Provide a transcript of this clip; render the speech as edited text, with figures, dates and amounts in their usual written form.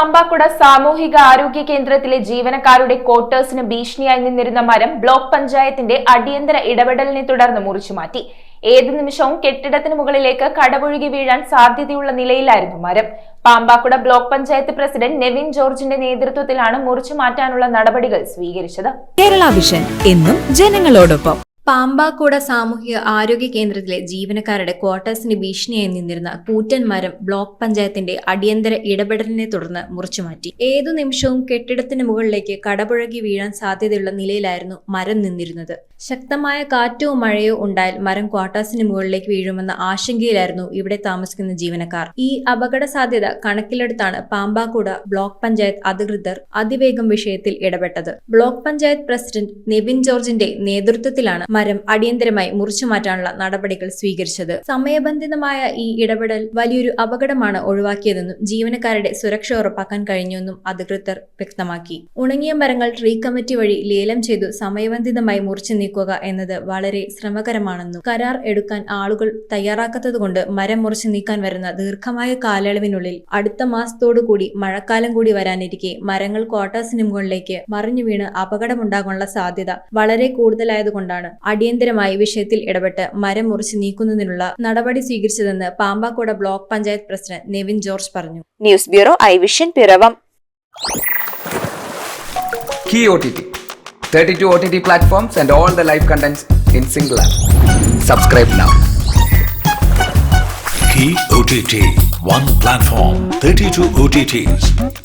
പാമ്പാക്കുട സാമൂഹിക ആരോഗ്യ കേന്ദ്രത്തിലെ ജീവനക്കാരുടെ ക്വാർട്ടേഴ്സിന് ഭീഷണിയായി നിന്നിരുന്ന മരം ബ്ലോക്ക് പഞ്ചായത്തിന്റെ അടിയന്തര ഇടപെടലിനെ തുടർന്ന് മുറിച്ചുമാറ്റി. ഏതു നിമിഷവും കെട്ടിടത്തിന് മുകളിലേക്ക് കടപുഴകി വീഴാൻ സാധ്യതയുള്ള നിലയിലായിരുന്നു മരം. പാമ്പാക്കുട ബ്ലോക്ക് പഞ്ചായത്ത് പ്രസിഡന്റ് നെവിൻ ജോർജിന്റെ നേതൃത്വത്തിലാണ് മുറിച്ചുമാറ്റാനുള്ള നടപടികൾ സ്വീകരിച്ചത്. കേരള വിഷൻ എന്നും ജനങ്ങളോടൊപ്പം. പാമ്പാക്കുട സാമൂഹിക ആരോഗ്യ കേന്ദ്രത്തിലെ ജീവനക്കാരുടെ ക്വാർട്ടേഴ്സിന് ഭീഷണിയായി നിന്നിരുന്ന കൂറ്റൻ മരം ബ്ലോക്ക് പഞ്ചായത്തിന്റെ അടിയന്തര ഇടപെടലിനെ തുടർന്ന് മുറിച്ചുമാറ്റി. ഏതു നിമിഷവും കെട്ടിടത്തിന് മുകളിലേക്ക് കടപുഴകി വീഴാൻ സാധ്യതയുള്ള നിലയിലായിരുന്നു മരം നിന്നിരുന്നത്. ശക്തമായ കാറ്റോ മഴയോ ഉണ്ടായാൽ മരം ക്വാർട്ടേഴ്സിന് മുകളിലേക്ക് വീഴുമെന്ന ആശങ്കയിലായിരുന്നു ഇവിടെ താമസിക്കുന്ന ജീവനക്കാർ. ഈ അപകട സാധ്യത കണക്കിലെടുത്താണ് പാമ്പാക്കുട ബ്ലോക്ക് പഞ്ചായത്ത് അധികൃതർ അതിവേഗം വിഷയത്തിൽ ഇടപെട്ടത്. ബ്ലോക്ക് പഞ്ചായത്ത് പ്രസിഡന്റ് നെവിൻ ജോർജിന്റെ നേതൃത്വത്തിലാണ് മരം അടിയന്തരമായി മുറിച്ചുമാറ്റാനുള്ള നടപടികൾ സ്വീകരിച്ചത്. സമയബന്ധിതമായ ഈ ഇടപെടൽ വലിയൊരു അപകടമാണ് ഒഴിവാക്കിയതെന്നും ജീവനക്കാരുടെ സുരക്ഷ ഉറപ്പാക്കാൻ കഴിഞ്ഞുവെന്നും അധികൃതർ വ്യക്തമാക്കി. ഉണങ്ങിയ മരങ്ങൾ ട്രീ കമ്മിറ്റി വഴി ലേലം ചെയ്തു സമയബന്ധിതമായി മുറിച്ചു നീക്കുക എന്നത് വളരെ ശ്രമകരമാണെന്നും കരാർ എടുക്കാൻ ആളുകൾ തയ്യാറാക്കാത്തതുകൊണ്ട് മരം മുറിച്ചു നീക്കാൻ വരുന്ന ദീർഘമായ കാലയളവിനുള്ളിൽ അടുത്ത മാസത്തോടുകൂടി മഴക്കാലം കൂടി വരാനിരിക്കെ മരങ്ങൾ ക്വാർട്ടേഴ്സിന് മുകളിലേക്ക് മറിഞ്ഞു വീണ് അപകടമുണ്ടാകാനുള്ള സാധ്യത വളരെ കൂടുതലായതുകൊണ്ടാണ് അടിയന്തരമായി വിഷയത്തിൽ ഇടപെട്ട് മരം മുറിച്ച് നീക്കുന്നതിനുള്ള നടപടി സ്വീകരിച്ചതെന്ന് Pampakuda block panchayat president Nevin George പറഞ്ഞു. News bureau ഐവിഷൻ Piravom. Key OTT 32 OTT platforms and all the live contents in single app. Subscribe now. Key OTT, one platform, 32 OTTs.